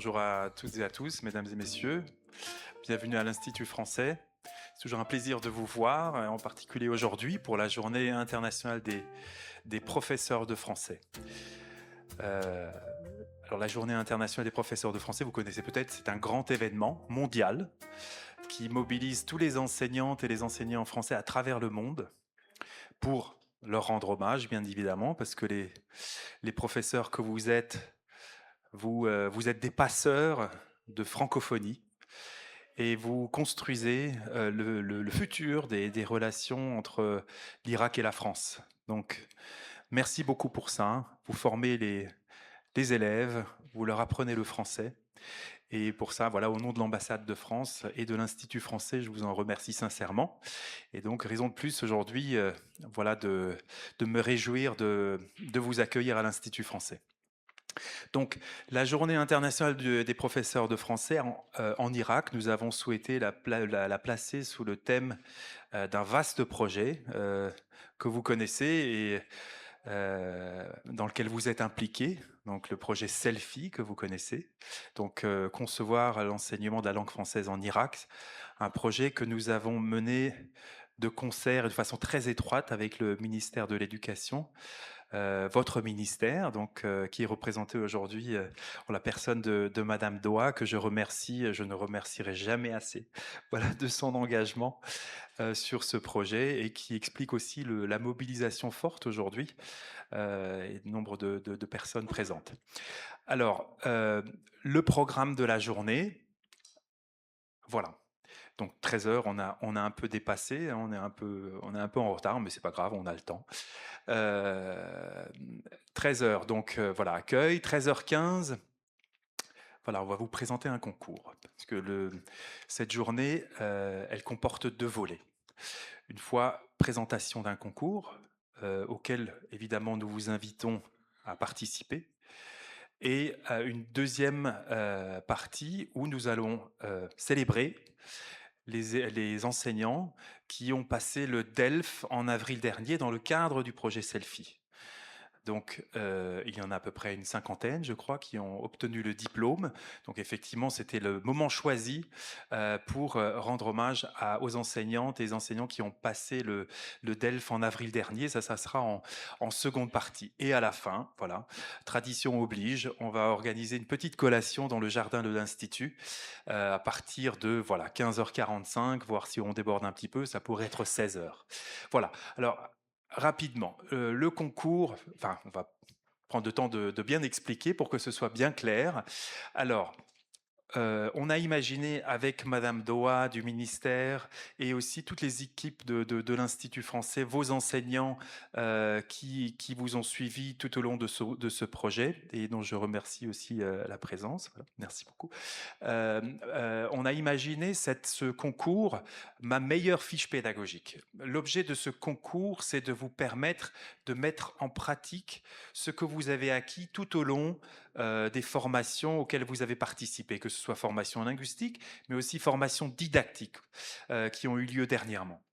bonjour à toutes et à tous, mesdames et messieurs. Bienvenue à l'Institut français. C'est toujours un plaisir de vous voir, en particulier aujourd'hui pour la journée internationale des professeurs de français. Alors la journée internationale des professeurs de français, vous connaissez peut-être, c'est un grand événement mondial qui mobilise tous les enseignantes et les enseignants français à travers le monde pour leur rendre hommage, bien évidemment, parce que les professeurs que vous êtes, vous êtes des passeurs de francophonie et vous construisez le futur des relations entre l'Irak et la France. Donc, merci beaucoup pour ça. Vous formez les élèves, vous leur apprenez le français. Et pour ça, voilà, au nom de l'ambassade de France et de l'Institut français, je vous en remercie sincèrement. Et donc, raison de plus aujourd'hui, voilà, de me réjouir de vous accueillir à l'Institut français. Donc, la journée internationale des professeurs de français en Irak, nous avons souhaité la placer sous le thème d'un vaste projet que vous connaissez et dans lequel vous êtes impliqué, donc le projet Selfie que vous connaissez, donc concevoir l'enseignement de la langue française en Irak, un projet que nous avons mené de concert et de façon très étroite avec le ministère de l'Éducation, votre ministère, donc qui est représenté aujourd'hui en la personne de Madame Doha, que je remercie, je ne remercierai jamais assez, voilà, de son engagement sur ce projet et qui explique aussi la mobilisation forte aujourd'hui et le nombre de personnes présentes. Alors, le programme de la journée, voilà. Donc 13 heures, on a un peu dépassé, hein, on est un peu en retard, mais c'est pas grave, on a le temps. 13 heures, donc voilà, accueil. 13h15, voilà, on va vous présenter un concours. Parce que cette journée, elle comporte deux volets. Une fois, présentation d'un concours, auquel évidemment nous vous invitons à participer. Et une deuxième partie où nous allons célébrer les enseignants qui ont passé le DELF en avril dernier dans le cadre du projet Selfie. Donc, il y en a à peu près une cinquantaine, je crois, qui ont obtenu le diplôme. Donc, effectivement, c'était le moment choisi pour rendre hommage aux enseignantes et enseignants qui ont passé le DELF en avril dernier. Ça sera en seconde partie. Et à la fin, voilà, tradition oblige, on va organiser une petite collation dans le jardin de l'Institut à partir de voilà, 15h45, voire si on déborde un petit peu, ça pourrait être 16h. Voilà. Alors, rapidement, le concours, enfin, on va prendre le temps de bien expliquer pour que ce soit bien clair. Alors, on a imaginé avec Madame Doha du ministère et aussi toutes les équipes de l'Institut français, vos enseignants qui vous ont suivi tout au long de ce projet et dont je remercie aussi la présence. Voilà, merci beaucoup. On a imaginé ce concours, ma meilleure fiche pédagogique. L'objet de ce concours, c'est de vous permettre de mettre en pratique ce que vous avez acquis tout au long des formations auxquelles vous avez participé, que ce soit formation linguistique, mais aussi formation didactique qui ont eu lieu dernièrement.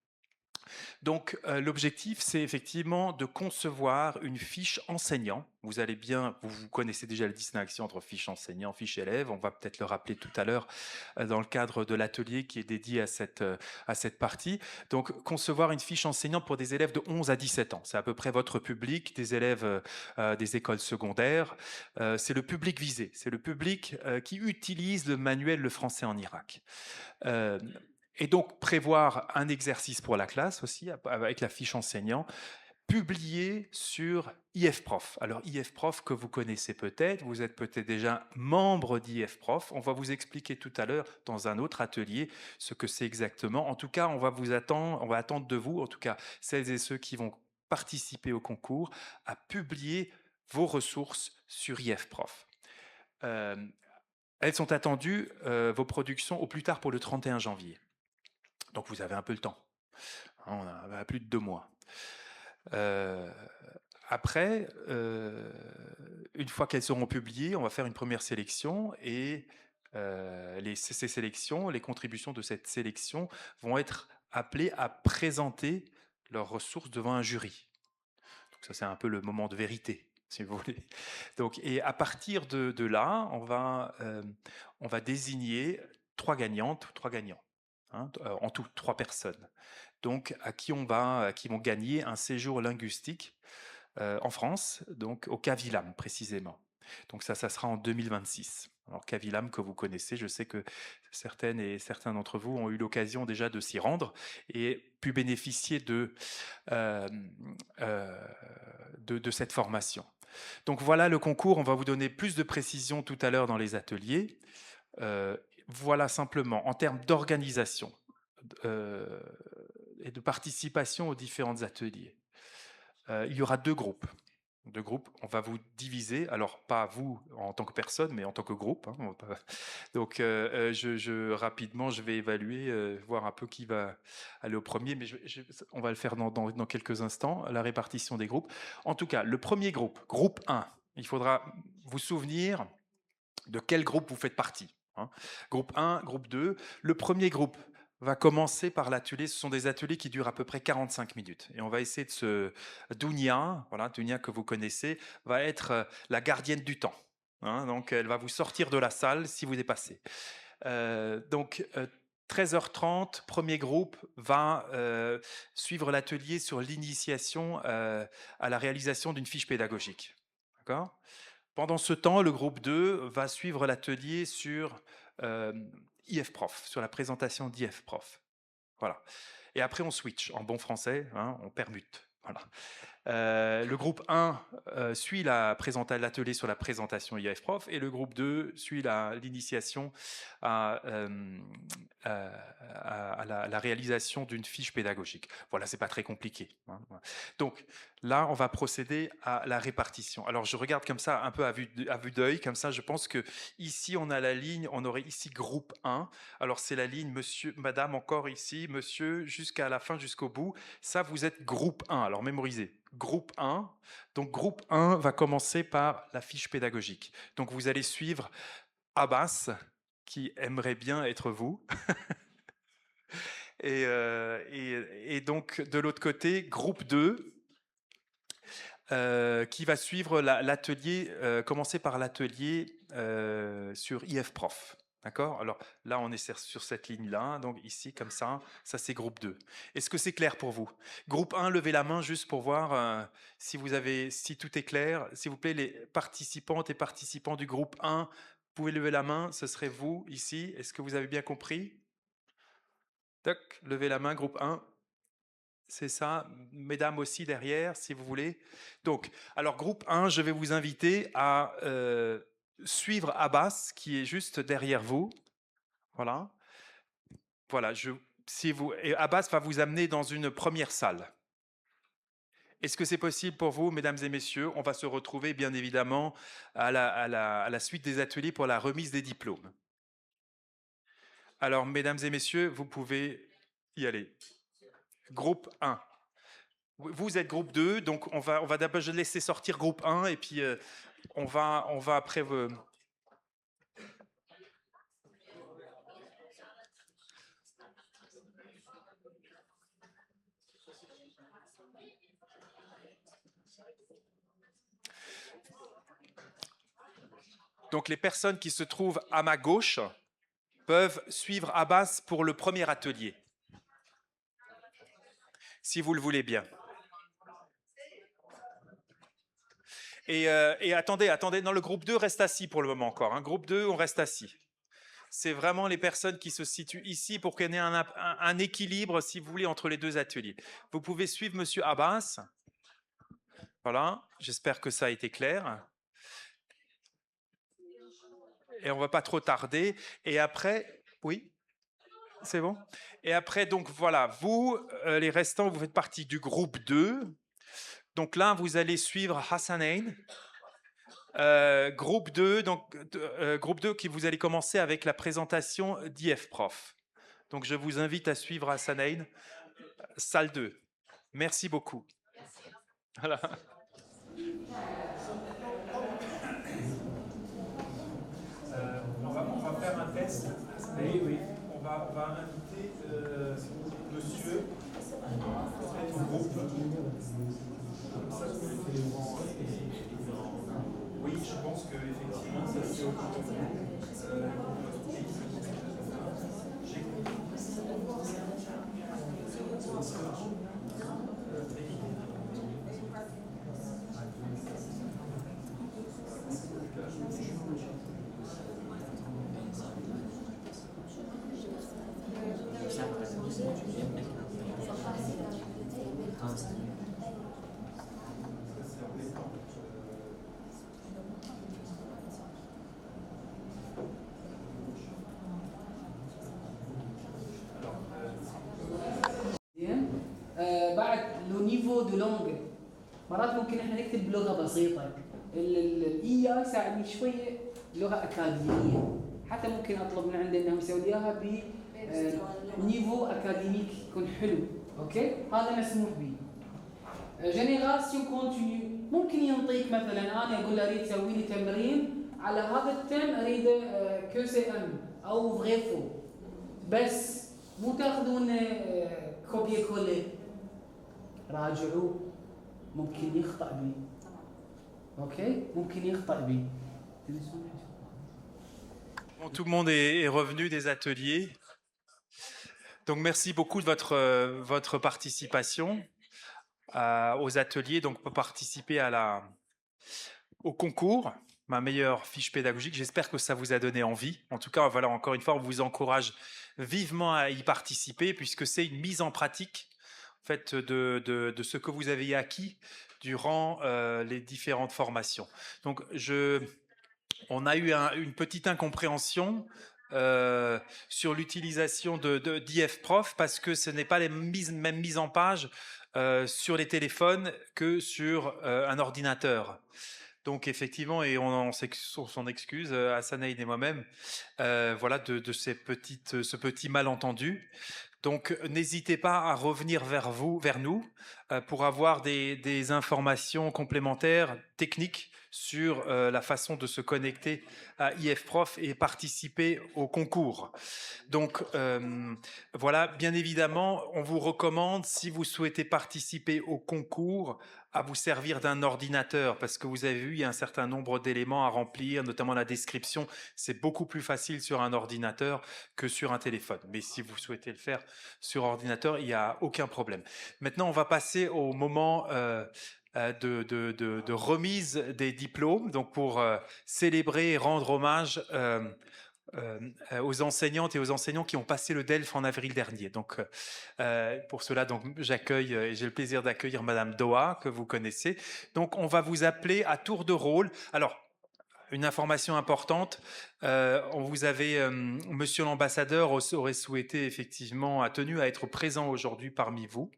Donc, l'objectif, c'est effectivement de concevoir une fiche enseignant. Vous allez bien, vous connaissez déjà la distinction entre fiche enseignant, fiche élève. On va peut-être le rappeler tout à l'heure dans le cadre de l'atelier qui est dédié à cette partie. Donc, concevoir une fiche enseignante pour des élèves de 11 à 17 ans. C'est à peu près votre public, des élèves des écoles secondaires. C'est le public visé. C'est le public qui utilise le manuel Le français en Irak. Euh, et donc prévoir un exercice pour la classe aussi, avec la fiche enseignant, publié sur IFProf. Alors IFProf que vous connaissez peut-être, vous êtes peut-être déjà membre d'IFProf. On va vous expliquer tout à l'heure dans un autre atelier ce que c'est exactement. En tout cas, on va attendre de vous, en tout cas celles et ceux qui vont participer au concours, à publier vos ressources sur IFProf. Elles sont attendues, vos productions, au plus tard pour le 31 janvier. Donc vous avez un peu le temps. On a plus de 2 mois. Après, une fois qu'elles seront publiées, on va faire une première sélection et ces sélections, les contributions de cette sélection vont être appelées à présenter leurs ressources devant un jury. Donc ça, c'est un peu le moment de vérité. si vous voulez. Donc, et à partir de là, on va désigner 3 gagnantes ou 3 gagnants, hein, en tout 3 personnes. Donc, qui vont gagner un séjour linguistique en France, donc au Cavillam précisément. Donc ça sera en 2026. Alors Cavillam que vous connaissez, je sais que certaines et certains d'entre vous ont eu l'occasion déjà de s'y rendre et pu bénéficier euh, euh, de cette formation. Donc voilà le concours, on va vous donner plus de précisions tout à l'heure dans les ateliers. Voilà simplement en termes d'organisation et de participation aux différents ateliers. Il y aura 2 groupes. 2 groupes, on va vous diviser, alors pas vous en tant que personne, mais en tant que groupe. Hein, donc rapidement, je vais évaluer, voir un peu qui va aller au premier, mais on va le faire dans quelques instants, la répartition des groupes. En tout cas, le premier groupe, groupe 1, il faudra vous souvenir de quel groupe vous faites partie. Hein. Groupe 1, groupe 2. Le premier groupe va commencer par l'atelier. Ce sont des ateliers qui durent à peu près 45 minutes. Et on va essayer de se... Dounia, voilà, Dounia que vous connaissez, va être la gardienne du temps. Hein, donc, elle va vous sortir de la salle si vous dépassez. 13h30, premier groupe va suivre l'atelier sur l'initiation à la réalisation d'une fiche pédagogique. D'accord ? Pendant ce temps, le groupe 2 va suivre l'atelier sur IFProf, sur la présentation d'IFProf. Voilà. Et après, on switch en bon français, hein, on permute. Voilà. Le groupe 1 suit l'atelier sur la présentation IFProf et le groupe 2 suit l'initiation à la réalisation d'une fiche pédagogique. Voilà, c'est pas très compliqué. Hein. Donc là, on va procéder à la répartition. Alors je regarde comme ça, un peu à vue d'œil, comme ça, je pense que ici on a la ligne, on aurait ici groupe 1. Alors c'est la ligne monsieur, madame encore ici, monsieur, jusqu'à la fin, jusqu'au bout. Ça, vous êtes groupe 1. Alors mémorisez. Groupe 1. Donc groupe 1 va commencer par la fiche pédagogique. Donc vous allez suivre Abbas, qui aimerait bien être vous. et donc de l'autre côté, groupe 2, qui va suivre l'atelier, commencer par l'atelier sur IFProf. D'accord ? Alors là, on est sur cette ligne-là, donc ici, comme ça c'est groupe 2. Est-ce que c'est clair pour vous ? Groupe 1, levez la main juste pour voir si tout est clair. S'il vous plaît, les participantes et participants du groupe 1, vous pouvez lever la main, ce serait vous ici. Est-ce que vous avez bien compris ? Toc, levez la main, groupe 1. C'est ça, mesdames aussi derrière, si vous voulez. Donc, alors groupe 1, je vais vous inviter à suivre Abbas, qui est juste derrière vous. Voilà. Voilà, et Abbas va vous amener dans une première salle. Est-ce que c'est possible pour vous, mesdames et messieurs ? On va se retrouver, bien évidemment, à la suite des ateliers pour la remise des diplômes. Alors, mesdames et messieurs, vous pouvez y aller. Groupe 1. Vous êtes groupe 2, donc on va d'abord laisser sortir groupe 1 et puis on va après... Donc les personnes qui se trouvent à ma gauche peuvent suivre Abbas pour le premier atelier, si vous le voulez bien. Et attendez, non, le groupe 2 reste assis pour le moment encore. Hein. Groupe 2, on reste assis. C'est vraiment les personnes qui se situent ici pour qu'il y ait un équilibre, si vous voulez, entre les deux ateliers. Vous pouvez suivre Monsieur Abbas. Voilà, j'espère que ça a été clair. Et on ne va pas trop tarder. Et après, oui, c'est bon. Et après, donc voilà, vous, les restants, vous faites partie du groupe 2. Donc là, vous allez suivre Hassanain. Groupe 2, groupe 2 qui vous allez commencer avec la présentation d'IFProf. Donc je vous invite à suivre Hassanain, salle 2. Merci beaucoup. Voilà. On va faire un test. Oui. On va inviter monsieur au groupe. كود لونج، مرات ممكن احنا نكتب بلغه بسيطه. الاي اي ساعدني شويه لغه اكاديميه، حتى ممكن اطلب من عنده انه يسوي لي اياها بنيفو اكاديميك يكون حلو. اوكي، هذا مسموح به. جينيراسيون كونتينيو، ممكن ينطيك مثلا انا اقول له اريد تسوي لي تمرين على هذا التم، اريده كو سي ام او فغي فو، بس مو تاخذون كوبي كولي، راجعوه، ممكن يخطأ بي. اوكي، ممكن يخطأ بي. Bon, tout le monde est revenu des ateliers. Donc merci beaucoup de votre participation aux ateliers. Donc pour participer au concours, ma meilleure fiche pédagogique. J'espère que ça vous a donné envie. En tout cas, voilà, encore une fois, on vous encourage vivement à y participer puisque c'est une mise en pratique en fait, de ce que vous avez acquis durant les différentes formations. Donc, on a eu une petite incompréhension sur l'utilisation d'IF-Prof parce que ce n'est pas les mêmes mises en page sur les téléphones que sur un ordinateur. Donc effectivement, et on s'en excuse, Hassanaïd et moi-même, voilà, de ce petit malentendu. Donc n'hésitez pas à revenir vers nous, pour avoir des informations complémentaires, techniques, sur la façon de se connecter à IF-Prof et participer au concours. Donc voilà, bien évidemment, on vous recommande, si vous souhaitez participer au concours, à vous servir d'un ordinateur, parce que vous avez vu, il y a un certain nombre d'éléments à remplir, notamment la description. C'est beaucoup plus facile sur un ordinateur que sur un téléphone. Mais si vous souhaitez le faire sur ordinateur, il n'y a aucun problème. Maintenant, on va passer au moment de remise des diplômes, donc pour célébrer et rendre hommage aux enseignantes et aux enseignants qui ont passé le DELF en avril dernier. Donc, pour cela, donc, j'accueille et j'ai le plaisir d'accueillir Madame Doha, que vous connaissez. Donc, on va vous appeler à tour de rôle. Alors, une information importante, on vous avait, Monsieur l'ambassadeur aurait souhaité effectivement, a tenu à être présent aujourd'hui parmi vous.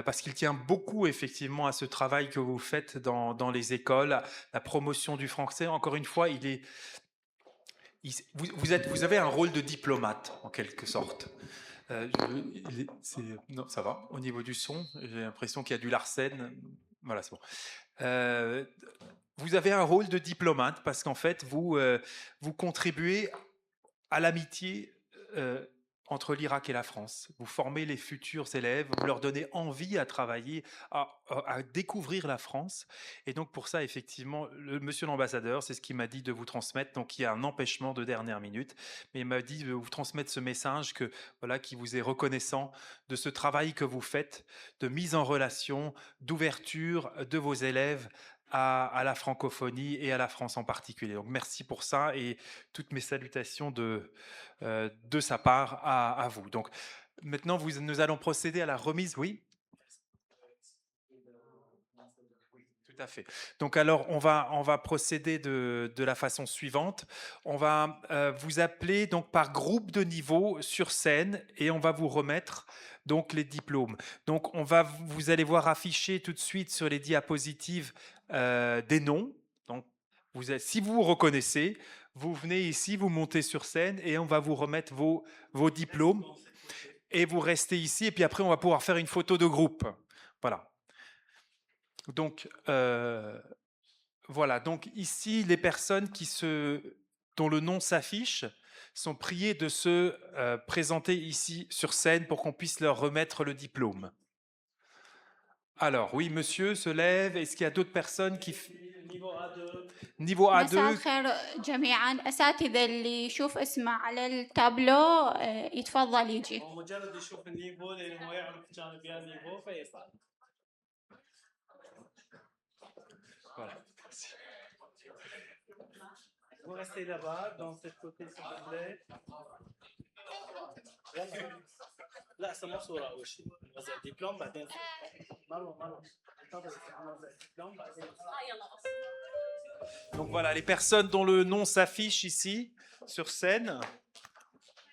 Parce qu'il tient beaucoup effectivement à ce travail que vous faites dans les écoles, la promotion du français. Encore une fois, vous avez un rôle de diplomate en quelque sorte. Non, ça va. Au niveau du son, j'ai l'impression qu'il y a du Larsen. Voilà, c'est bon. Vous avez un rôle de diplomate parce qu'en fait, vous contribuez à l'amitié entre l'Irak et la France. Vous formez les futurs élèves, vous leur donnez envie à travailler, à découvrir la France. Et donc pour ça, effectivement, monsieur l'ambassadeur, c'est ce qu'il m'a dit de vous transmettre. Donc il y a un empêchement de dernière minute, mais il m'a dit de vous transmettre ce message qui vous est reconnaissant de ce travail que vous faites, de mise en relation, d'ouverture de vos élèves à la francophonie et à la France en particulier. Donc merci pour ça et toutes mes salutations de sa part à vous. Donc maintenant, nous allons procéder à la remise. Oui, tout à fait. Donc alors, on va procéder de la façon suivante. On va vous appeler donc par groupe de niveau sur scène et on va vous remettre donc les diplômes. Donc vous allez voir afficher tout de suite sur les diapositives des noms. Donc si vous vous reconnaissez, vous venez ici, vous montez sur scène et on va vous remettre vos diplômes et vous restez ici et puis après on va pouvoir faire une photo de groupe. Voilà. Donc voilà. Donc ici les personnes dont le nom s'affiche sont priées de se présenter ici sur scène pour qu'on puisse leur remettre le diplôme. Alors, oui, monsieur se lève. Est-ce qu'il y a d'autres personnes qui... Niveau A2. Niveau A2. مساء الخير جميعا. أساتذة اللي يشوف اسمه على التابلو يتفضل يجي. مجرد يشوف النيفو لأنه هو يعرف كان بيان نيفو فيصعد. Voilà. Vous restez là-bas, dans cette côté, s'il vous plaît. لا سمو صورة أول شيء. نوزع الدبلوم بعدين. مروة. Donc voilà, les personnes dont le nom s'affiche ici sur scène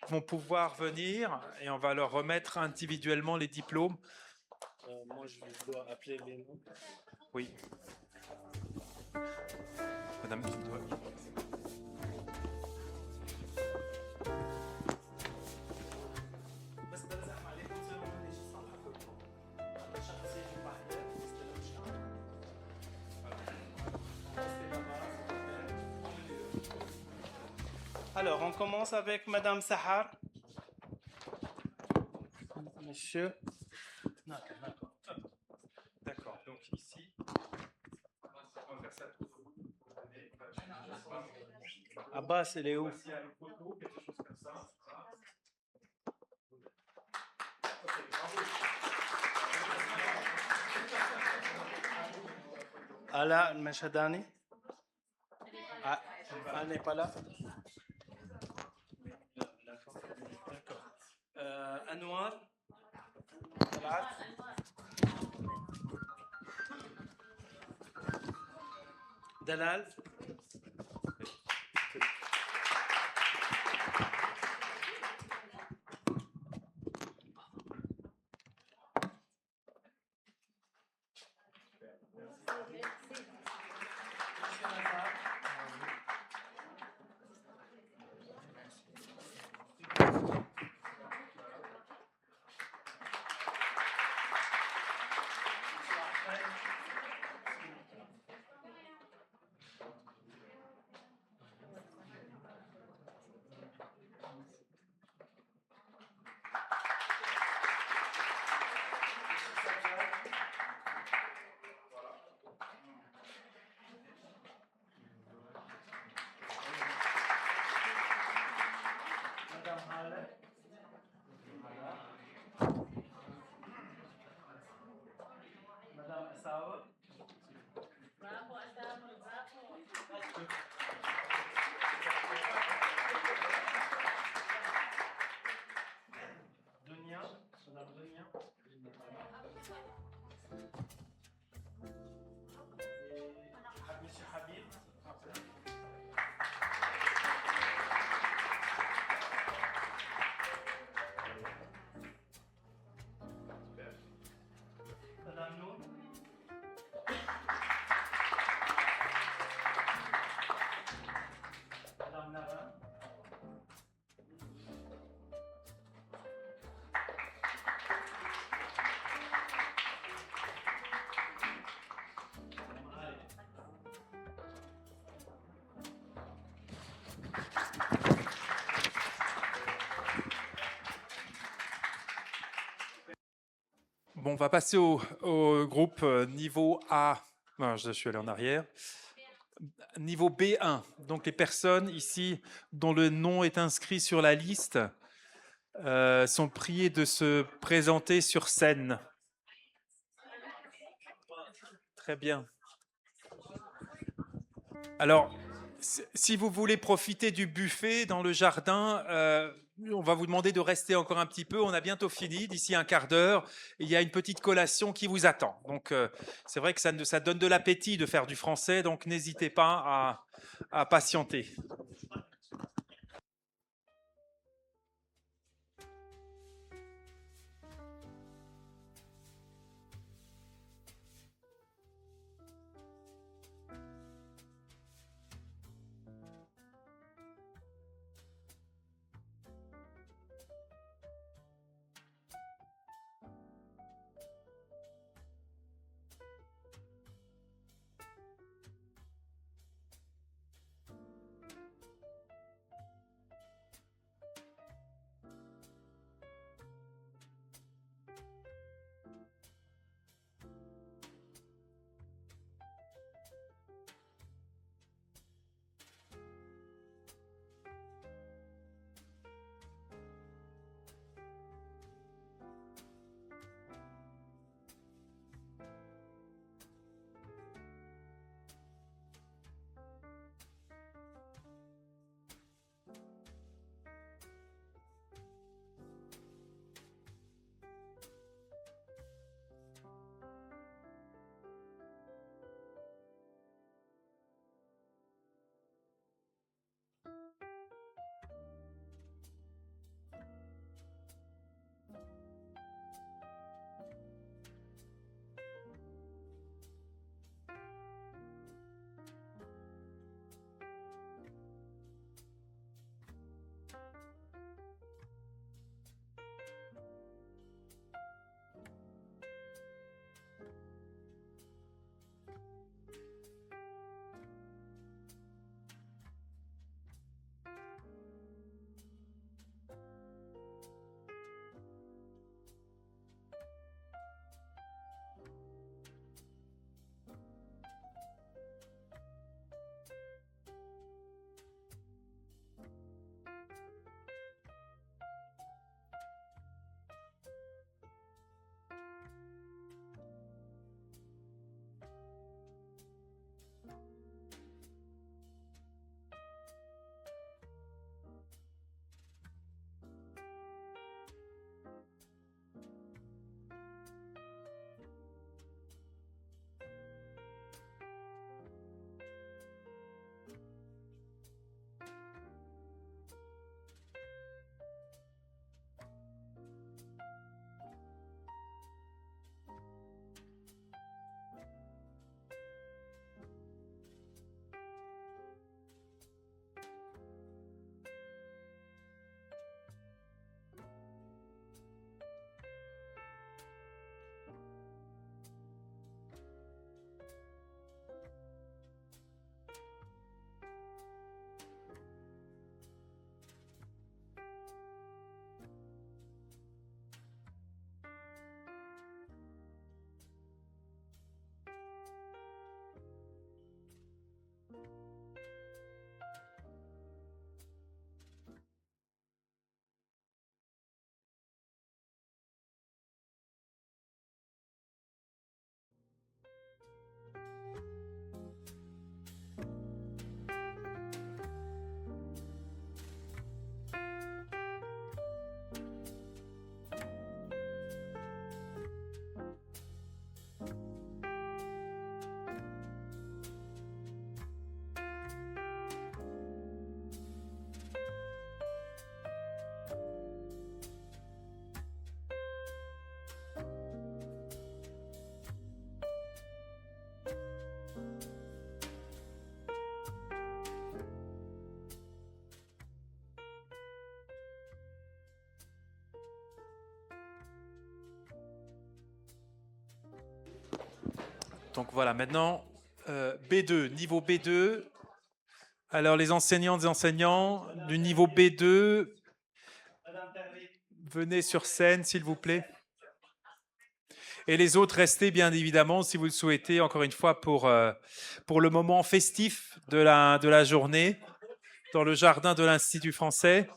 vont pouvoir venir et on va leur remettre individuellement les diplômes. Moi, je dois appeler les noms. Oui. Madame, tu dois... Alors, on commence avec Madame Sahar. Monsieur. D'accord, donc ici, on va faire ça tout. Abbas, il est où? Voici une photo, quelque chose comme ça. Ala Al-Mashadani. Ah, elle n'est pas là. D'accord. Anwar. Talat. Dalal. Madame Assawa. Dunia. Madame Dunia. Et Monsieur Habib. Madame Nour. Madame Nara. Bon, on va passer au groupe niveau A. Non, je suis allé en arrière. Niveau B1. Donc les personnes ici dont le nom est inscrit sur la liste sont priées de se présenter sur scène. Très bien. Alors, si vous voulez profiter du buffet dans le jardin, on va vous demander de rester encore un petit peu. On a bientôt fini, d'ici un quart d'heure. Il y a une petite collation qui vous attend. Donc, c'est vrai que ça donne de l'appétit de faire du français, donc n'hésitez pas à patienter. Donc voilà, maintenant, B2, niveau B2. Alors les enseignantes et enseignants du niveau B2, venez sur scène s'il vous plaît. Et les autres, restez bien évidemment si vous le souhaitez, encore une fois, pour le moment festif de la journée, dans le jardin de l'Institut français.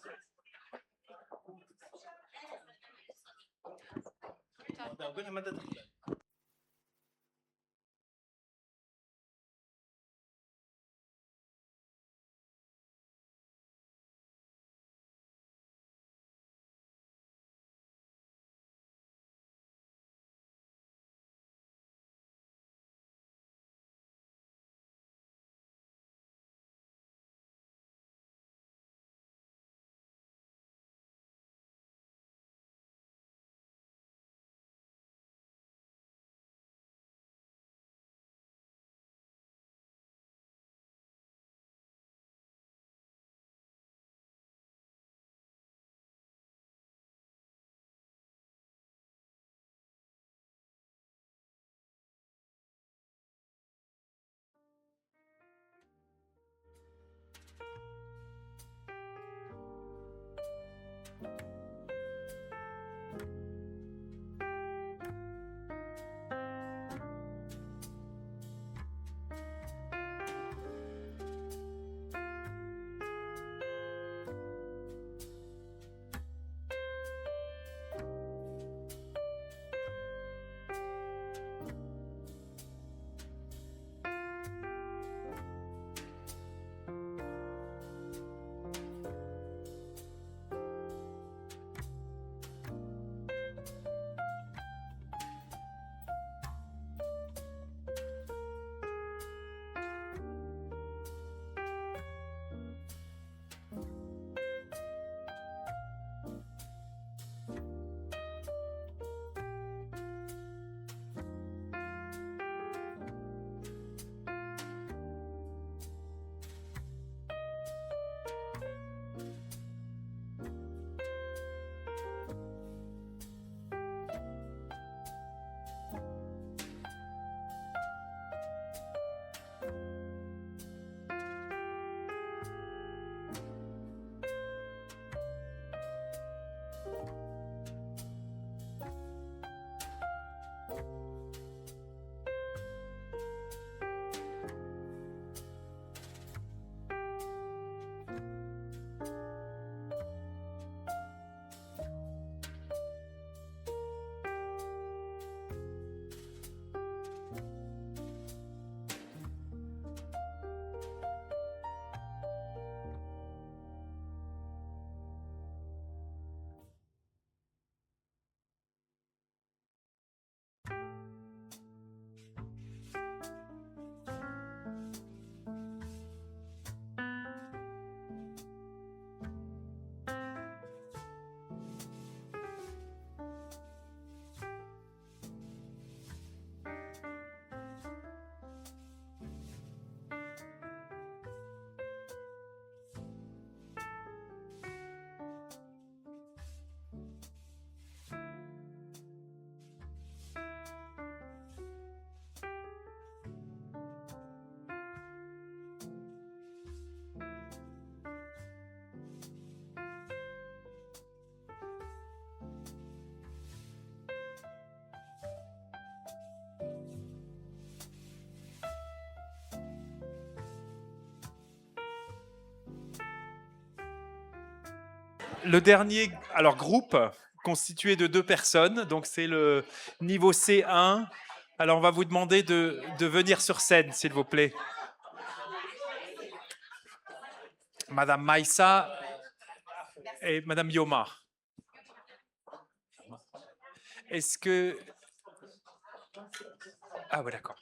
Le dernier, alors groupe constitué de 2 personnes, donc c'est le niveau C1. Alors on va vous demander de venir sur scène, s'il vous plaît. Madame Maïssa et Madame Yoma. Est-ce que... Ah ouais, d'accord.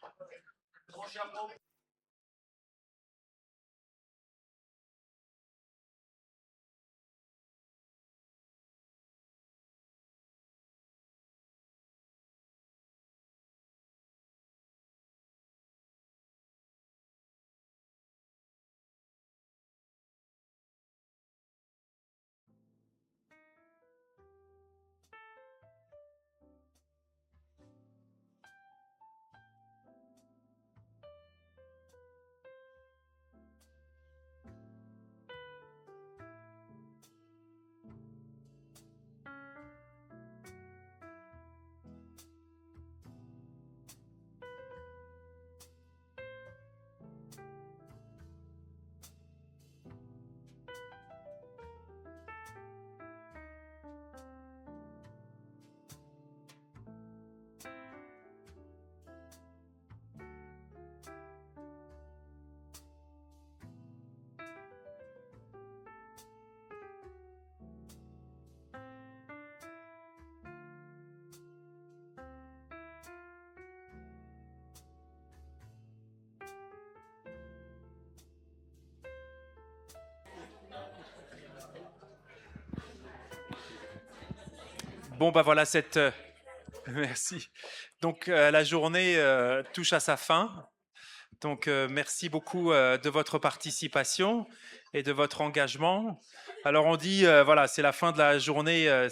Bon, bah voilà, merci. Donc, la journée touche à sa fin. Donc, merci beaucoup de votre participation et de votre engagement. Alors, on dit, voilà, c'est la fin de la journée,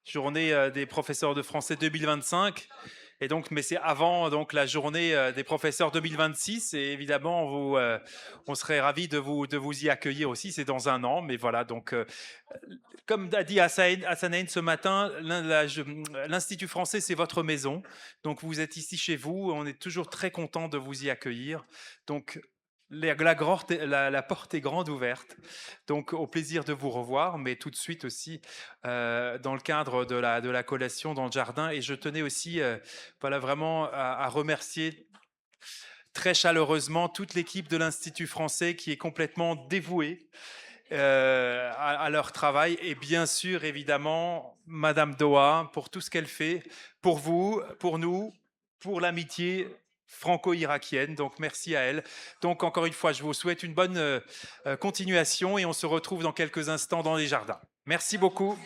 journée des professeurs de français 2025. Et donc, mais c'est avant donc la journée des professeurs 2026. Et évidemment, on serait ravis de vous y accueillir aussi. C'est dans un an, mais voilà. Donc, comme a dit Hassanein ce matin, l'Institut français, c'est votre maison. Donc, vous êtes ici chez vous. On est toujours très content de vous y accueillir. Donc, la porte est grande ouverte. Donc, au plaisir de vous revoir, mais tout de suite aussi dans le cadre de la collation dans le jardin. Et je tenais aussi voilà, vraiment à remercier très chaleureusement toute l'équipe de l'Institut français qui est complètement dévouée à leur travail, et bien sûr, évidemment, Madame Doha, pour tout ce qu'elle fait, pour vous, pour nous, pour l'amitié franco-irakienne. Donc, merci à elle. Donc, encore une fois, je vous souhaite une bonne continuation et on se retrouve dans quelques instants dans les jardins. Merci beaucoup.